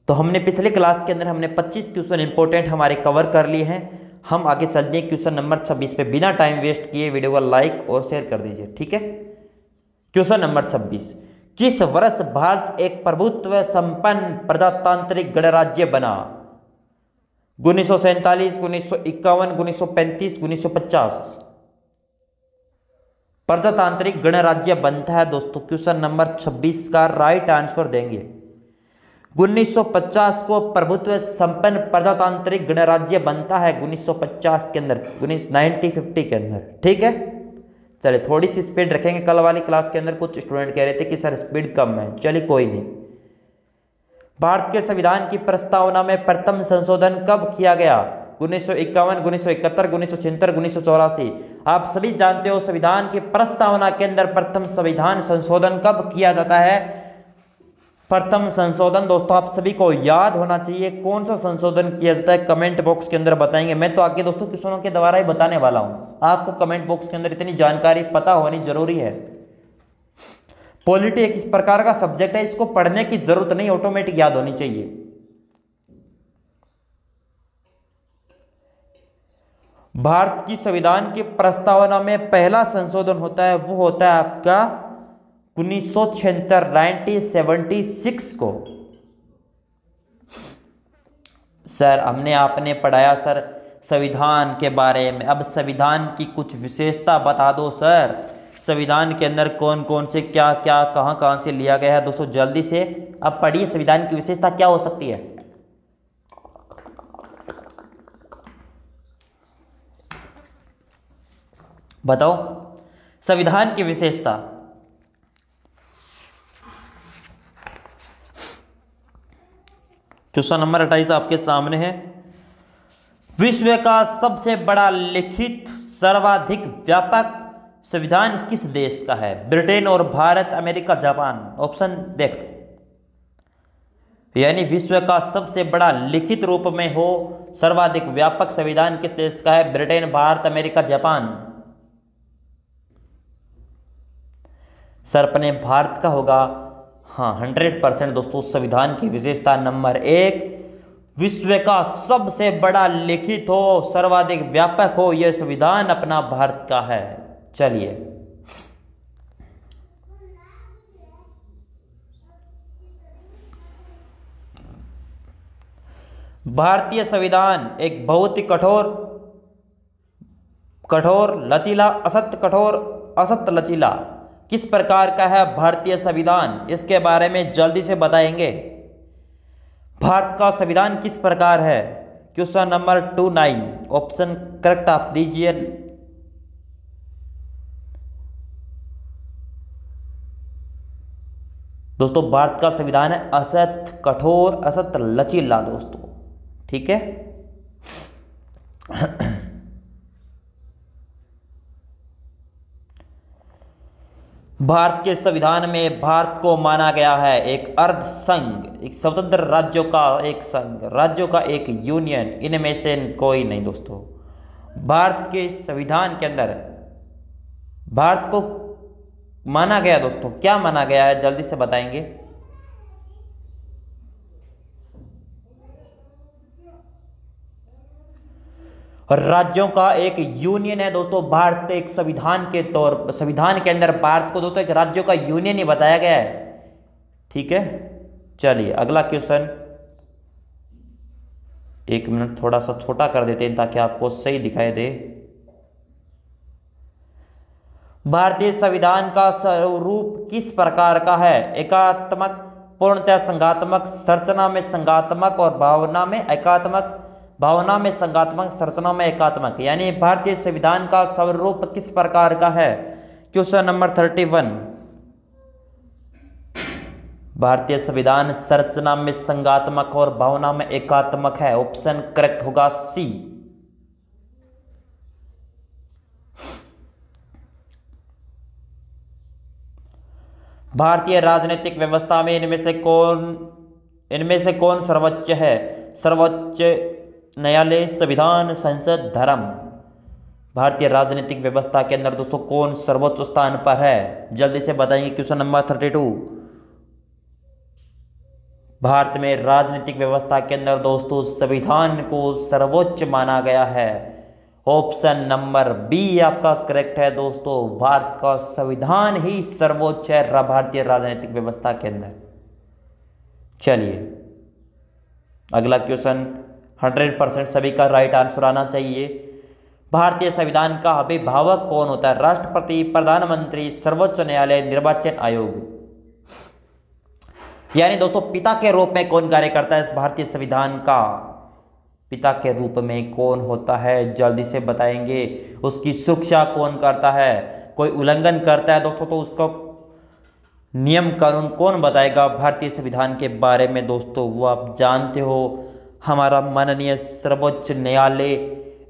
तो हमने पिछले क्लास के अंदर हमने 25 क्वेश्चन इंपॉर्टेंट हमारे कवर कर लिए हैं। हम आगे चलते हैं क्वेश्चन नंबर 26 पे। बिना टाइम वेस्ट किए वीडियो को लाइक और शेयर कर दीजिए, ठीक है। क्वेश्चन नंबर 26, किस वर्ष भारत एक प्रभुत्व संपन्न प्रजातांत्रिक गणराज्य बना? 1947, 1951, 1935, 1950। प्रजातांत्रिक गणराज्य बनता है दोस्तों, क्वेश्चन नंबर 26 का राइट आंसर देंगे 1950 को प्रभुत्व संपन्न प्रजातांत्रिक गणराज्य बनता है 1950 के अंदर, 1950 के अंदर, ठीक है। चलिए थोड़ी सी स्पीड रखेंगे, कल वाली क्लास के अंदर कुछ स्टूडेंट कह रहे थे कि सर स्पीड कम है, चलिए कोई नहीं। भारत के संविधान की प्रस्तावना में प्रथम संशोधन कब किया गया? 1951, 1971, 1976, 1984। आप सभी जानते हो संविधान की प्रस्तावना के अंदर प्रथम संविधान संशोधन कब किया जाता है? प्रथम संशोधन दोस्तों आप सभी को याद होना चाहिए, कौन सा संशोधन किया जाता है कमेंट बॉक्स के अंदर बताएंगे। मैं तो आगे दोस्तों क्वेश्चनों के द्वारा ही बताने वाला हूं, आपको कमेंट बॉक्स के अंदर इतनी जानकारी पता होनी जरूरी है। पॉलिटी एक इस प्रकार का सब्जेक्ट है, इसको पढ़ने की जरूरत नहीं, ऑटोमेटिक याद होनी चाहिए। भारत की संविधान की प्रस्तावना में पहला संशोधन होता है, वो होता है आपका 1976, 1976 को। सर हमने आपने पढ़ाया सर संविधान के बारे में, अब संविधान की कुछ विशेषता बता दो सर। संविधान के अंदर कौन कौन से क्या क्या कहां कहां से लिया गया है दोस्तों, जल्दी से अब पढ़िए। संविधान की विशेषता क्या हो सकती है? बताओ संविधान की विशेषता। क्वेश्चन नंबर 28 आपके सामने है। विश्व का सबसे बड़ा लिखित सर्वाधिक व्यापक संविधान किस देश का है? ब्रिटेन और भारत, अमेरिका, जापान। ऑप्शन देख, यानी विश्व का सबसे बड़ा लिखित रूप में हो सर्वाधिक व्यापक संविधान किस देश का है? Britain, Bharat, America, Japan. Sir अपने भारत का होगा। हाँ 100% दोस्तों। संविधान की विशेषता नंबर 1, विश्व का सबसे बड़ा लिखित हो सर्वाधिक व्यापक हो, यह संविधान अपना भारत का है। चलिए भारतीय संविधान एक बहुत ही कठोर लचीला, असत लचीला किस प्रकार का है भारतीय संविधान? इसके बारे में जल्दी से बताएंगे। भारत का संविधान किस प्रकार है? क्वेश्चन नंबर 29 ऑप्शन करेक्ट आप दीजिए। दोस्तों भारत का संविधान है असत कठोर, असत लचीला दोस्तों, ठीक है। भारत के संविधान में भारत को माना गया है एक अर्ध संघ, एक स्वतंत्र राज्यों का एक संघ, राज्यों का एक यूनियन, इनमें से कोई नहीं दोस्तों। भारत के संविधान के अंदर भारत को माना गया दोस्तों, क्या माना गया है जल्दी से बताएंगे। राज्यों का एक यूनियन है दोस्तों। भारत एक संविधान के अंदर भारत को दोस्तों एक राज्यों का यूनियन ही बताया गया है, ठीक है। चलिए अगला क्वेश्चन, एक मिनट थोड़ा सा छोटा कर देते हैं ताकि आपको सही दिखाई दे। भारतीय संविधान का स्वरूप किस प्रकार का है? एकात्मक, पूर्णतः संघात्मक, संरचना में संघात्मक और भावना में एकात्मक, भावना में संघात्मक, संरचना में एकात्मक। यानी भारतीय संविधान का स्वरूप किस प्रकार का है? क्वेश्चन नंबर 31, भारतीय संविधान संरचना में संघात्मक और भावना में एकात्मक है। ऑप्शन करेक्ट होगा सी। भारतीय राजनीतिक व्यवस्था में इनमें से कौन सर्वोच्च है? सर्वोच्च न्यायालय, संविधान, संसद, धर्म। भारतीय राजनीतिक व्यवस्था के अंदर दोस्तों कौन सर्वोच्च स्थान पर है? जल्दी से बताइए। क्वेश्चन नंबर 32, भारत में राजनीतिक व्यवस्था के अंदर दोस्तों संविधान को सर्वोच्च माना गया है। ऑप्शन नंबर बी आपका करेक्ट है दोस्तों, भारत का संविधान ही सर्वोच्च है भारतीय राजनीतिक व्यवस्था के अंदर। चलिए अगला क्वेश्चन 100% सभी का राइट आंसर आना चाहिए। भारतीय संविधान का अभिभावक कौन होता है? राष्ट्रपति, प्रधानमंत्री, सर्वोच्च न्यायालय, निर्वाचन आयोग। यानी दोस्तों पिता के रूप में कौन कार्य करता है इस भारतीय संविधान का? पिता के रूप में कौन होता है, जल्दी से बताएंगे। उसकी सुरक्षा कौन करता है? कोई उल्लंघन करता है दोस्तों तो उसको नियम कानून कौन बताएगा भारतीय संविधान के बारे में दोस्तों? वो आप जानते हो, हमारा माननीय सर्वोच्च न्यायालय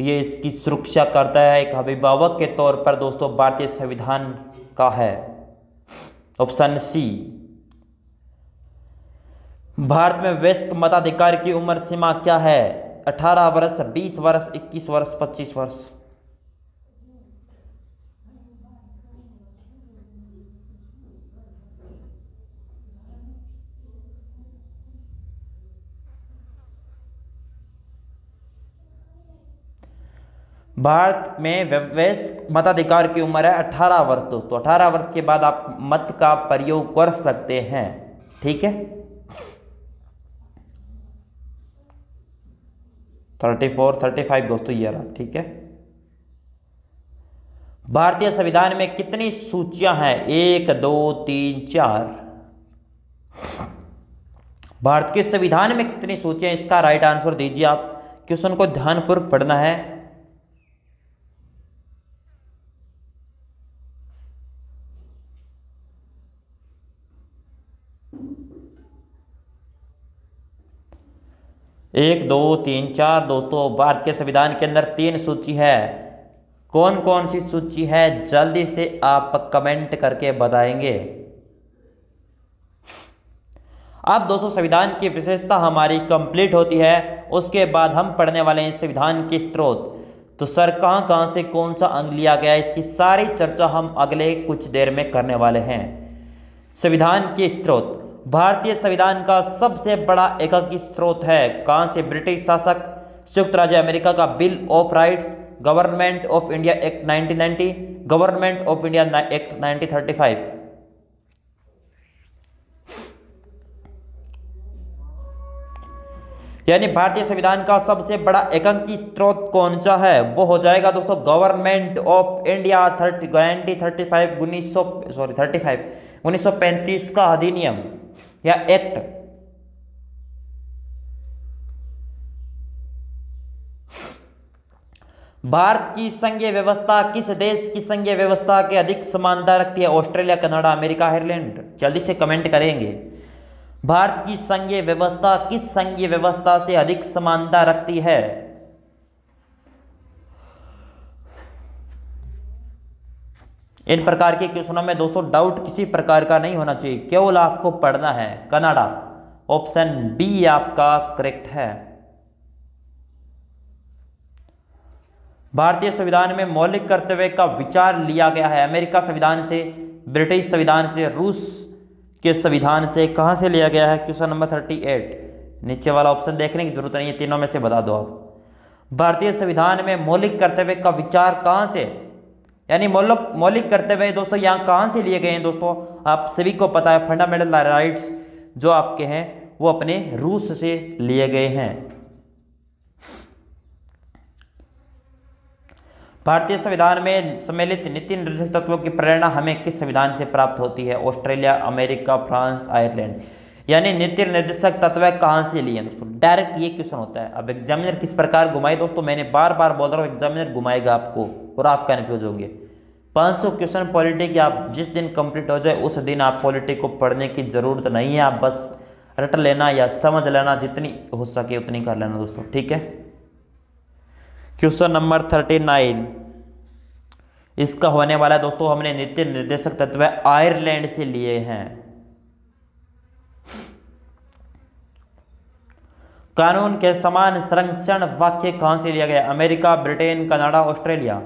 ये इसकी सुरक्षा करता है, एक अभिभावक के तौर पर दोस्तों भारतीय संविधान का है। Option C. भारत में वयस्क मताधिकार की उम्र सीमा क्या है? 18 वर्ष, 20 वर्ष, 21 वर्ष, 25 वर्ष। भारत में वयस्क मताधिकार की उम्र है 18 वर्ष दोस्तों। 18 वर्ष के बाद आप मत का प्रयोग कर सकते हैं, ठीक है। 34, 35 दोस्तों ये रहा, ठीक है। भारतीय संविधान में कितनी सूचियां हैं? 1, 2, 3, 4। भारत के संविधान में कितनी सूचियां? इसका राइट आंसर दीजिए आप। क्वेश्चन को ध्यानपूर्वक पढ़ना है। एक, दो, तीन, चार दोस्तों भारत के संविधान के अंदर 3 सूची है। कौन कौन सी सूची है जल्दी से आप कमेंट करके बताएंगे। अब दोस्तों संविधान की विशेषता हमारी कंप्लीट होती है, उसके बाद हम पढ़ने वाले हैं संविधान के स्रोत। तो सर कहां कहां से कौन सा अंग लिया गया, इसकी सारी चर्चा हम अगले कुछ देर में करने वाले हैं। संविधान के स्रोत, भारतीय संविधान का सबसे बड़ा एकाकी स्रोत है कहां से? ब्रिटिश शासक, संयुक्त राज्य अमेरिका का bill of rights, government of India act 1990, government of India act 1935। यानी भारतीय संविधान का सबसे बड़ा एकांकी स्रोत कौन सा है? वो हो जाएगा दोस्तों गवर्नमेंट ऑफ इंडिया 1935 का अधिनियम या एक्ट। भारत की संघीय व्यवस्था किस देश की संघीय व्यवस्था के अधिक समानता रखती है? Australia, Canada, America, Ireland. जल्दी से कमेंट करेंगे। भारत की संघीय व्यवस्था किस संघीय व्यवस्था से अधिक समानता रखती है? इन प्रकार के क्वेश्चनों में दोस्तों डाउट किसी प्रकार का नहीं होना चाहिए, केवल आपको पढ़ना है। कनाडा, ऑप्शन बी आपका करेक्ट है। भारतीय संविधान में मौलिक कर्तव्य का विचार लिया गया है अमेरिका संविधान से, ब्रिटिश संविधान से, रूस के संविधान से। कहां से लिया गया है? Question number 38। नीचे वाला ऑप्शन देखने की जरूरत नहीं है, तीनों में से बता दो आप। भारतीय संविधान में मौलिक कर्तव्य का विचार कहां से, यानी मौलिक कर्तव्य दोस्तों यहाँ कहां से लिए गए हैं दोस्तों? आप सभी को पता है फंडामेंटल राइट्स जो आपके हैं वो अपने रूस से लिए गए हैं। भारतीय संविधान में सम्मिलित नीति निर्देशक तत्वों की प्रेरणा हमें किस संविधान से प्राप्त होती है? Australia, America, France, Ireland. यानी नीति निर्देशक तत्व कहां से लिए दोस्तों? डायरेक्ट ये क्वेश्चन होता है। अब एग्जामिनर किस प्रकार घुमाए दोस्तों, मैंने बार बार बोल रहा हूँ, एग्जामिनर घुमाएगा आपको और आप कन्फ्यूज होंगे। 500 क्वेश्चन पॉलिटी की आप जिस दिन कंप्लीट हो जाए उस दिन आप पॉलिटी को पढ़ने की जरूरत नहीं है, आप बस रट लेना या समझ लेना, जितनी हो सके उतनी कर लेना दोस्तों, ठीक है। क्वेश्चन नंबर 39 इसका होने वाला है दोस्तों, हमने नीति निर्देशक तत्व आयरलैंड से लिए हैं। कानून के समान संरक्षण वाक्य कहां से लिया गया? America, Britain, Canada, Australia.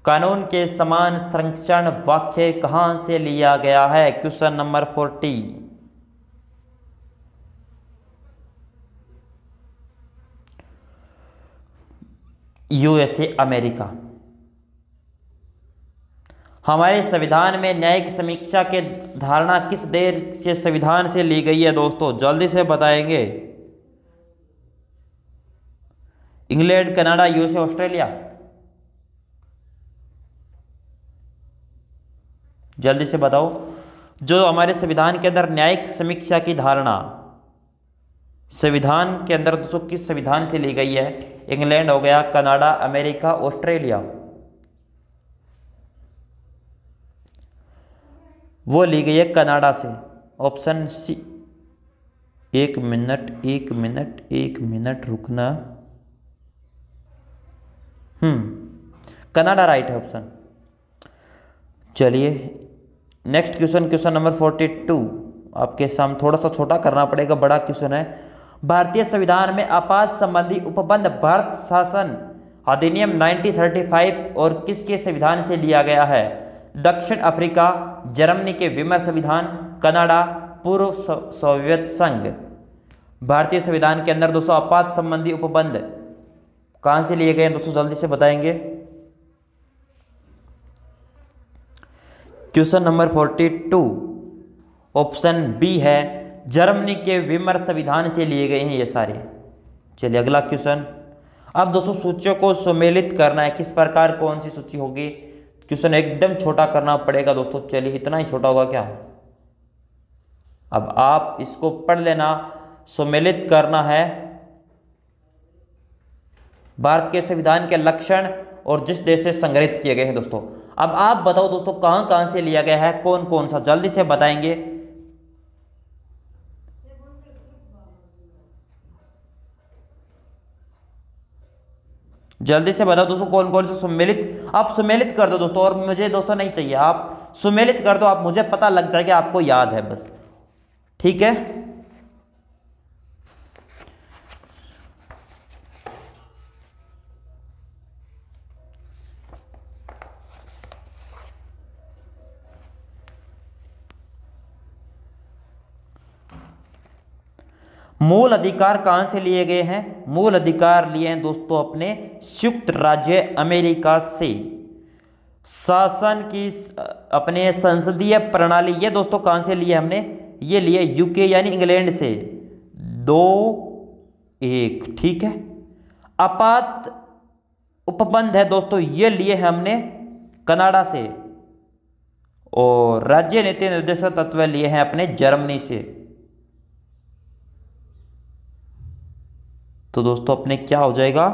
कानून के समान संरक्षण वाक्य कहां से लिया गया है? Question number 40। USA America. हमारे संविधान में न्यायिक समीक्षा के धारणा किस देश के संविधान से ली गई है दोस्तों, जल्दी से बताएंगे। इंग्लैंड, कनाडा, यूएसए, ऑस्ट्रेलिया, जल्दी से बताओ। जो हमारे संविधान के अंदर न्यायिक समीक्षा की धारणा संविधान के अंदर दोस्तों किस संविधान से ली गई है? इंग्लैंड हो गया, कनाडा, अमेरिका, ऑस्ट्रेलिया। वो ली गई है कनाडा से, ऑप्शन सी। एक मिनट रुकना। कनाडा राइट है ऑप्शन। चलिए नेक्स्ट क्वेश्चन नंबर 42 आपके सामने। थोड़ा सा छोटा करना पड़ेगा, बड़ा क्वेश्चन है। भारतीय संविधान में आपात संबंधी उपबंध भारत शासन अधिनियम 1935 और किसके संविधान से लिया गया है? दक्षिण अफ्रीका, जर्मनी के वीमर संविधान, कनाडा, पूर्व सोवियत संघ। भारतीय संविधान के अंदर दोस्तों आपात संबंधी उपबंध कहां से लिए गए हैं दोस्तों, जल्दी से बताएंगे। क्वेश्चन नंबर 42 ऑप्शन बी है, जर्मनी के वीमर संविधान से लिए गए हैं ये सारे। चलिए अगला क्वेश्चन। अब दोस्तों सूचियों को सुमेलित करना है, किस प्रकार कौन सी सूची होगी? क्वेश्चन एकदम छोटा करना पड़ेगा दोस्तों। चलिए इतना ही छोटा होगा क्या? अब आप इसको पढ़ लेना। सुमेलित करना है भारत के संविधान के लक्षण और जिस देश से संग्रहित किए गए हैं दोस्तों। अब आप बताओ दोस्तों कहां कहां से लिया गया है, कौन कौन सा, जल्दी से बताएंगे। जल्दी से बताओ दोस्तों कौन कौन से सुमेलित। आप सुमेलित कर दो दोस्तों, और मुझे दोस्तों नहीं चाहिए, आप सुमेलित कर दो, आप मुझे पता लग जाएगा आपको याद है बस, ठीक है। मूल अधिकार कहां से लिए गए हैं? मूल अधिकार लिए हैं दोस्तों अपने संयुक्त राज्य अमेरिका से। शासन की अपने संसदीय प्रणाली ये दोस्तों कहां से लिए हमने? ये लिए यूके यानी इंग्लैंड से। 2-1 ठीक है। आपात उपबंध है दोस्तों ये लिए हैं हमने कनाडा से, और राज्य नीति निर्देशक तत्व लिए हैं अपने जर्मनी से। तो दोस्तों अपने क्या हो जाएगा?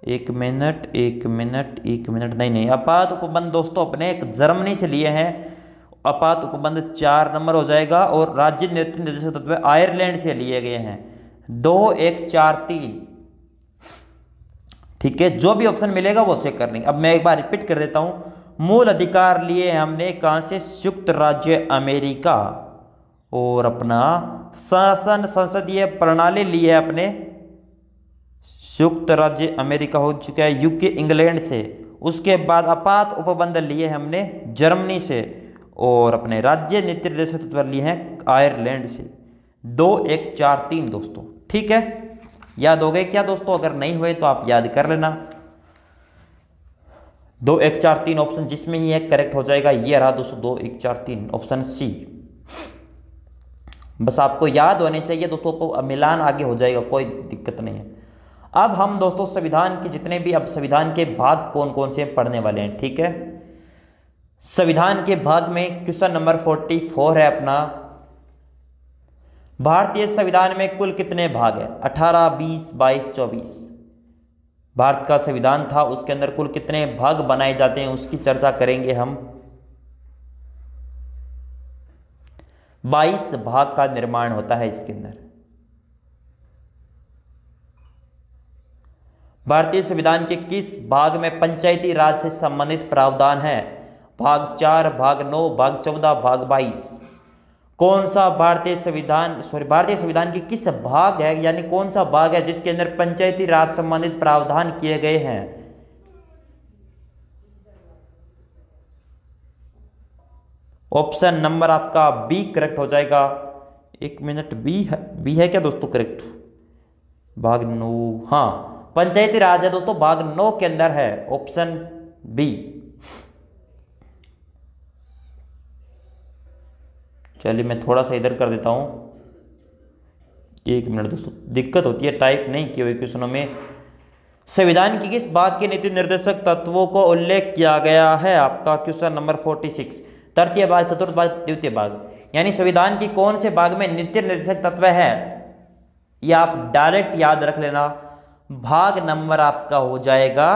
एक मिनट नहीं, आपात उपबंध दोस्तों अपने जर्मनी से लिए हैं। आपात उपबंध 4 नंबर हो जाएगा, और राज्य नीति निर्देशक तत्व आयरलैंड से लिए गए हैं। 2-1-4-3 ठीक है। जो भी ऑप्शन मिलेगा वो चेक कर लेंगे। अब मैं एक बार रिपीट कर देता हूं। मूल अधिकार लिए हैं हमने कहां से? संयुक्त राज्य अमेरिका। और अपना शासन संसदीय प्रणाली ली है अपने संयुक्त राज्य अमेरिका हो चुका है यूके इंग्लैंड से। उसके बाद आपात उपबंध लिए हमने जर्मनी से, और अपने राज्य नीति निर्देशक तत्व लिए हैं आयरलैंड से। 2-1-4-3 दोस्तों ठीक है। याद हो गए क्या दोस्तों? अगर नहीं हुए तो आप याद कर लेना। 2-1-4-3 ऑप्शन जिसमें ही एक करेक्ट हो जाएगा ये रहा दोस्तों, 2-1-4-3 ऑप्शन सी। बस आपको याद होने चाहिए दोस्तों, मिलान आगे हो जाएगा, कोई दिक्कत नहीं है। अब हम दोस्तों संविधान के जितने भी, अब संविधान के भाग कौन कौन से पढ़ने वाले हैं, ठीक है। संविधान के भाग में क्वेश्चन नंबर 44 है अपना। भारतीय संविधान में कुल कितने भाग है? 18, 20, 22, 24। भारत का संविधान था, उसके अंदर कुल कितने भाग बनाए जाते हैं उसकी चर्चा करेंगे हम। 22 भाग का निर्माण होता है इसके अंदर। भारतीय संविधान के किस भाग में पंचायती राज से संबंधित प्रावधान है? भाग 4, भाग 9, भाग 14, भाग 22। कौन सा भारतीय संविधान के किस भाग है, यानी कौन सा भाग है जिसके अंदर पंचायती राज संबंधित प्रावधान किए गए हैं? ऑप्शन नंबर आपका बी करेक्ट हो जाएगा। एक मिनट, बी है क्या दोस्तों करेक्ट? भाग 9, हाँ, पंचायती राज है दोस्तों, भाग 9 के अंदर है, ऑप्शन बी। चलिए मैं थोड़ा सा इधर कर देता हूं, 1 मिनट दोस्तों, दिक्कत होती है टाइप नहीं किए हुए क्वेश्चनों में। संविधान की किस भाग के नीति निर्देशक तत्वों को उल्लेख किया गया है? आपका क्वेश्चन नंबर 46, तृतीय भाग, चतुर्थ भाग, द्वितीय भाग, यानी संविधान की कौन से भाग में नीति निर्देशक तत्व है? ये आप डायरेक्ट याद रख लेना, भाग नंबर आपका हो जाएगा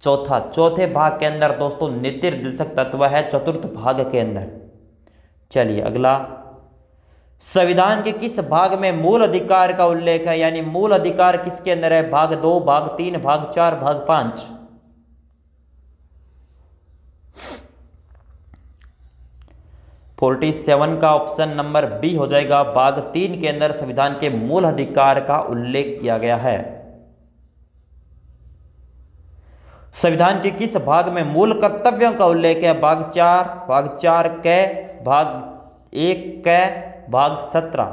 चौथा। चौथे भाग के अंदर दोस्तों नीति निर्देशक तत्व है, चतुर्थ भाग के अंदर। चलिए अगला, संविधान के किस भाग में मूल अधिकार का उल्लेख है? यानी मूल अधिकार किसके अंदर है? भाग 2, भाग 3, भाग 4, भाग 5। फोर्टी 47 का ऑप्शन नंबर बी हो जाएगा, भाग 3 के अंदर संविधान के मूल अधिकार का उल्लेख किया गया है। संविधान के किस भाग में मूल कर्तव्यों का उल्लेख है? भाग 4, भाग 4 के, भाग 1 के, भाग 17।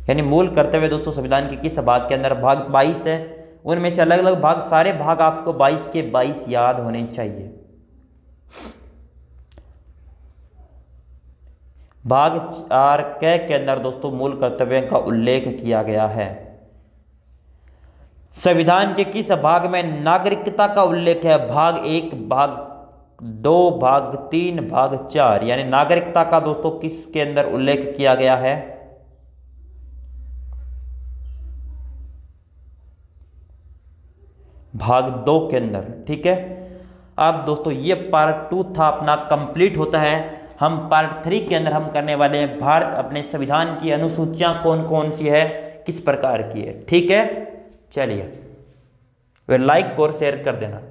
यानी मूल कर्तव्य दोस्तों संविधान के किस भाग के अंदर? भाग 22 है, उनमें से अलग अलग भाग, सारे भाग आपको 22 के 22 याद होने चाहिए। भाग 4 के अंदर दोस्तों मूल कर्तव्यों का उल्लेख किया गया है। संविधान के किस भाग में नागरिकता का उल्लेख है? भाग 1, भाग 2, भाग 3, भाग 4, यानी नागरिकता का दोस्तों किसके अंदर उल्लेख किया गया है? भाग 2 के अंदर। ठीक है, अब दोस्तों ये पार्ट 2 था अपना, कंप्लीट होता है। हम पार्ट 3 के अंदर हम करने वाले हैं भारत अपने संविधान की अनुसूचियां कौन कौन सी है, किस प्रकार की है। ठीक है, चलिए वे लाइक और शेयर कर देना।